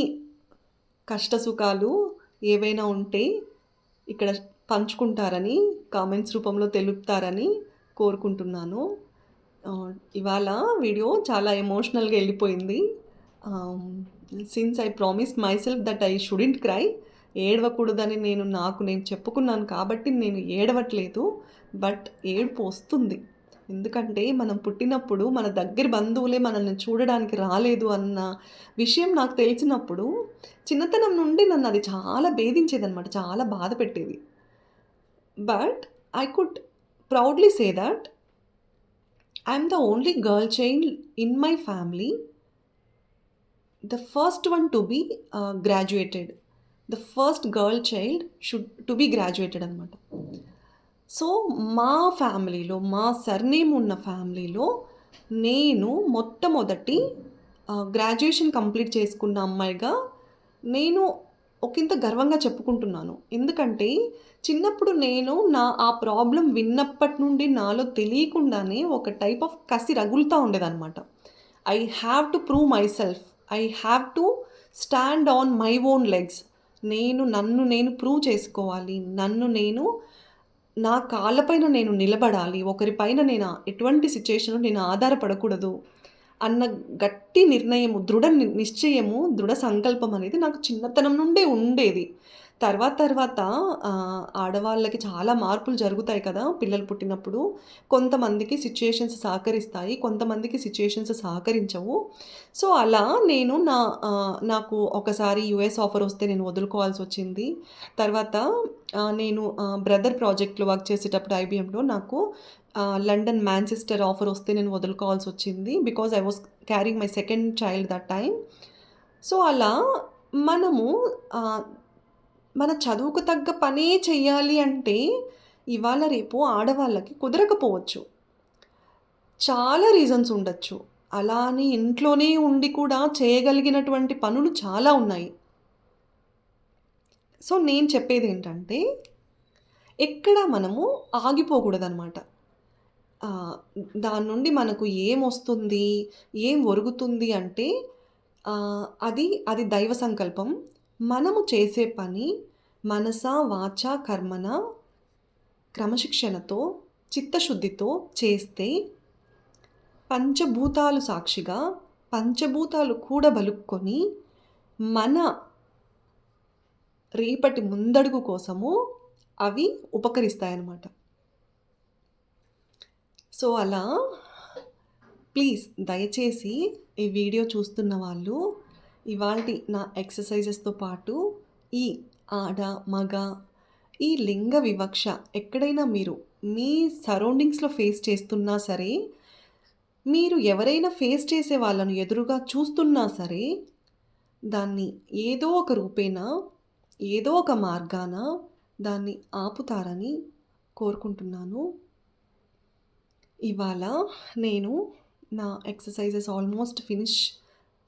A: కష్ట సుఖాలు ఏవైనా ఉంటే ఇక్కడ పంచుకుంటారని, కామెంట్స్ రూపంలో తెలుపుతారని కోరుకుంటున్నాను. ఇవాళ వీడియో చాలా ఎమోషనల్‌గా ఎళ్ళిపోయింది. Ah, since I promised myself that I shouldn't cry. ఏడవకూడదని నేను చెప్పుకున్నాను కాబట్టి నేను ఏడవట్లేదు. బట్ ఏడుపు వస్తుంది. ఎందుకంటే మనం పుట్టినప్పుడు మన దగ్గర బంధువులే మనల్ని చూడడానికి రాలేదు అన్న విషయం నాకు తెలిసినప్పుడు చిన్నతనం నుండి నన్ను అది చాలా భేదించేదనమాట. చాలా బాధ పెట్టేది. But I could proudly say that I am the only girl child in my family. The first one to be graduated. The first girl child to be graduated అనమాట. సో, మా ఫ్యామిలీలో, మా సర్‌నేమ్ ఉన్న ఫ్యామిలీలో నేను మొట్టమొదటి గ్రాడ్యుయేషన్ కంప్లీట్ చేసుకున్న అమ్మాయిగా నేను ఒకింత గర్వంగా చెప్పుకుంటున్నాను. ఎందుకంటే, చిన్నప్పుడు నేను ఆ ప్రాబ్లమ్ విన్నప్పటి నుండి నాలో తెలియకుండానే ఒక టైప్ ఆఫ్ కసి రగులుతా ఉండేదనమాట. I have to prove myself. I have to stand on my own legs. నన్ను నేను ప్రూవ్ చేసుకోవాలి. నా కాళ్ళపైన నేను నిలబడాలి. ఒకరి పైన నేను ఎటువంటి సిట్యుయేషన్‌లో నేను ఆధారపడకూడదు అన్న గట్టి నిర్ణయము, నిశ్చయము, దృఢ సంకల్పం అనేది నాకు చిన్నతనం నుండే ఉండేది. తర్వాత ఆడవాళ్ళకి చాలా మార్పులు జరుగుతాయి కదా! పిల్లలు పుట్టినప్పుడు. కొంతమందికి సిట్యుయేషన్స్ సహకరిస్తాయి. కొంతమందికి సిట్యుయేషన్స్ సహకరించవు. సో, అలా నేను నాకు ఒకసారి యూఎస్ ఆఫర్ వస్తే నేను వదులుకోవాల్సొచ్చింది. తర్వాత నేను బ్రదర్ ప్రాజెక్ట్‌లో వర్క్ చేసేటప్పుడు ఐబీఎంలో నాకు లండన్, మాంచెస్టర్ ఆఫర్ వస్తే నేను వదులుకోవాల్సొచ్చింది. Because I was carrying my second child that time. So, అలా మనము మన చదువుకు తగ్గ పనే చెయ్యాలి అంటే, ఇవాళ రేపు ఆడవాళ్ళకి కుదరకపోవచ్చు. చాలా రీజన్స్ ఉండొచ్చు. అలా అని ఇంట్లోనే ఉండి కూడా చేయగలిగినటువంటి పనులు చాలా ఉన్నాయి. సో, నేను చెప్పేదేంటంటే, ఎక్కడ మనము ఆగిపోకూడదనమాట. దాని నుండి మనకు ఏమొస్తుంది, ఏం ఒరుగుతుంది అంటే అది దైవ సంకల్పం. మనము చేసే పని మనసా, వాచా, కర్మన క్రమశిక్షణతో, చిత్తశుద్ధితో చేస్తే పంచభూతాలు సాక్షిగా, పంచభూతాలు కూడబలుక్కొని మన రేపటి ముందడుగు కోసము అవి ఉపకరిస్తాయన్నమాట. సో, అలా ప్లీజ్ దయచేసి ఈ వీడియో చూస్తున్న వాళ్ళు ఇవాల్టి నా ఎక్సర్సైజెస్‌తో పాటు ఈ ఆడ, మగ, ఈ లింగ వివక్ష ఎక్కడైనా మీరు మీ సరౌండింగ్స్‌లో ఫేస్ చేస్తున్నా సరే, మీరు ఎవరైనా ఫేస్ చేసే వాళ్ళను ఎదురుగా చూస్తున్నా సరే, దాన్ని ఏదో ఒక రూపేణ, ఏదో ఒక మార్గాన దాన్ని ఆపుతారని కోరుకుంటున్నాను. ఇవాళ నేను నా ఎక్సర్సైజెస్ ఆల్మోస్ట్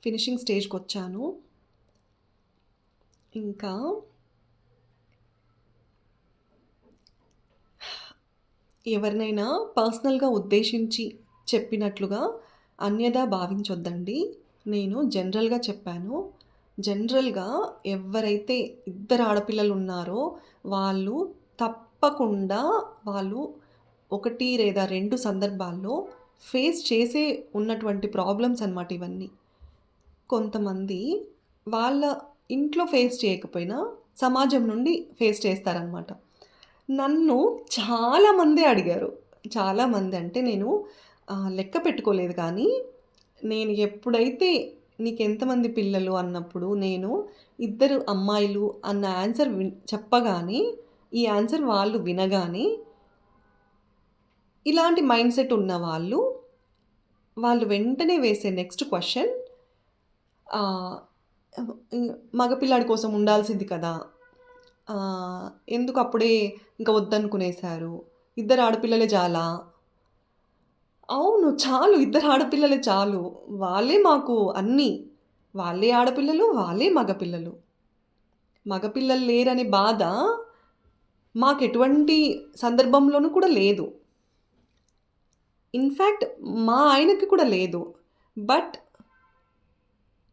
A: ఫినిషింగ్ స్టేజ్‌కొచ్చాను. ఇంకా ఎవరినైనా పర్సనల్‌గా ఉద్దేశించి చెప్పినట్లుగా అన్యథా భావించొద్దండి. నేను జనరల్‌గా చెప్పాను. జనరల్‌గా ఎవరైతే ఇద్దరు ఆడపిల్లలు ఉన్నారో వాళ్ళు తప్పకుండా వాళ్ళు 1 లేదా 2 సందర్భాల్లో ఫేస్ చేసే ఉన్నటువంటి ప్రాబ్లమ్స్ అన్నమాట ఇవన్నీ. కొంతమంది వాళ్ళ ఇంట్లో ఫేస్ చేయకపోయినా సమాజం నుండి ఫేస్ చేస్తారనమాట. నన్ను చాలామందే అడిగారు. చాలామంది అంటే నేను లెక్క పెట్టుకోలేదు కానీ, నేను ఎప్పుడైతే "నీకెంతమంది పిల్లలు?" అన్నప్పుడు నేను 2 అమ్మాయిలు అన్న ఆన్సర్ చెప్పగానే, ఈ ఆన్సర్ వాళ్ళు వినగానే ఇలాంటి మైండ్‌సెట్ ఉన్నవాళ్ళు, వాళ్ళు వెంటనే వేసే నెక్స్ట్ క్వెషన్ ఆహ్, మగపిల్లాడి కోసం ఉండాల్సింది కదా! ఎందుకు అప్పుడే ఇంక వద్దనుకునేసారు? ఇద్దరు ఆడపిల్లలే జాలా? అవును. చాలు. ఇద్దరు ఆడపిల్లలే చాలు. వాళ్ళే మాకు అన్నీ. వాళ్ళే ఆడపిల్లలు, వాళ్ళే మగపిల్లలు. మగపిల్లలు లేరనే బాధ మాకెటువంటి సందర్భంలోనూ కూడా లేదు. ఇన్‌ఫాక్ట్ మా ఆయనకి కూడా లేదు. బట్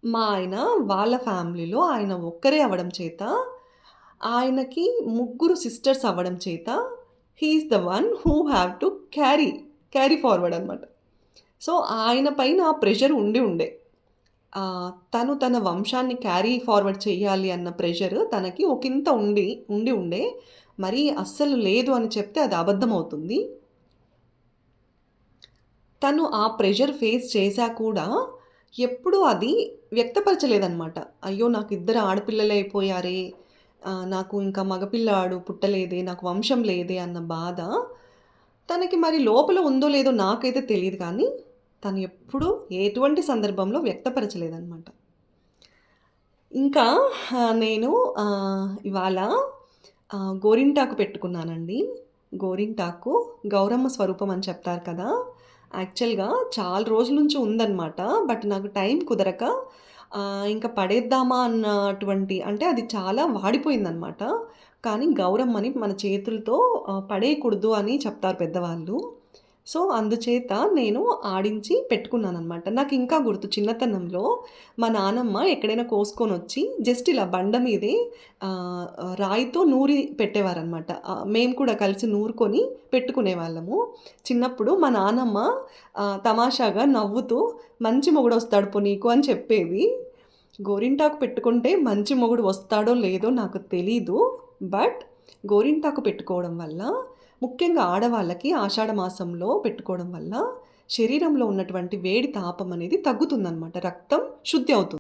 A: మా ఆయన వాళ్ళ ఫ్యామిలీలో ఆయన ఒక్కరే అవ్వడం చేత, ఆయనకి ముగ్గురు సిస్టర్స్ అవ్వడం చేత, he is the one who have to carry forward అనమాట. సో, ఆయన పైన ఆ ప్రెషర్ ఉండే. తను తన వంశాన్ని క్యారీ ఫార్వర్డ్ చేయాలి అన్న ప్రెషర్ తనకి ఒకింత ఉండే. మరీ అస్సలు లేదు అని చెప్తే అది అబద్ధమవుతుంది. తను ఆ ప్రెషర్ ఫేస్ చేశా కూడా ఎప్పుడూ అది వ్యక్తపరచలేదనమాట. అయ్యో! నాకు ఇద్దరు ఆడపిల్లలే అయిపోయారే, నాకు ఇంకా మగపిల్లాడు పుట్టలేదే, నాకు వంశం లేదే అన్న బాధ తనకి మరి లోపల ఉందో లేదో నాకైతే తెలీదు కానీ, తను ఎప్పుడూ ఎటువంటి సందర్భంలో వ్యక్తపరచలేదనమాట. ఇంకా నేను ఇవాళ గోరింటాకు పెట్టుకున్నానండి. గోరింటాకు గౌరమ్మ స్వరూపం అని చెప్తారు కదా! యాక్చువల్‌గా చాలా రోజుల నుంచి ఉందనమాట. బట్ నాకు టైం కుదరక ఇంక పడేద్దామా అన్నటువంటి అంటే అది చాలా వాడిపోయిందనమాట. కానీ గౌరమ్మని మన చేతులతో పడేయకూడదు అని చెప్తారు పెద్దవాళ్ళు. సో, అందుచేత నేను ఆడించి పెట్టుకున్నాననమాట. నాకింకా గుర్తు చిన్నతనంలో మా నానమ్మ ఎక్కడైనా కోసుకొనొచ్చి జస్ట్ ఇలా బండ మీదే రాయితో నూరి పెట్టేవారనమాట. మేము కూడా కలిసి నూరుకొని పెట్టుకునేవాళ్ళము. చిన్నప్పుడు మా నానమ్మ తమాషాగా నవ్వుతూ "మంచి మొగుడొస్తాడు పో నీకు" అని చెప్పేది. గోరింటాకు పెట్టుకుంటే మంచి మొగుడు వస్తాడో లేదో నాకు తెలీదు. బట్ గోరింటాకు పెట్టుకోవడం వల్ల ముఖ్యంగా ఆడవాళ్ళకి ఆషాఢ మాసంలో పెట్టుకోవడం వల్ల శరీరంలో ఉన్నటువంటి వేడి తాపం అనేది తగ్గుతుందనమాట. రక్తం శుద్ధి అవుతుంది.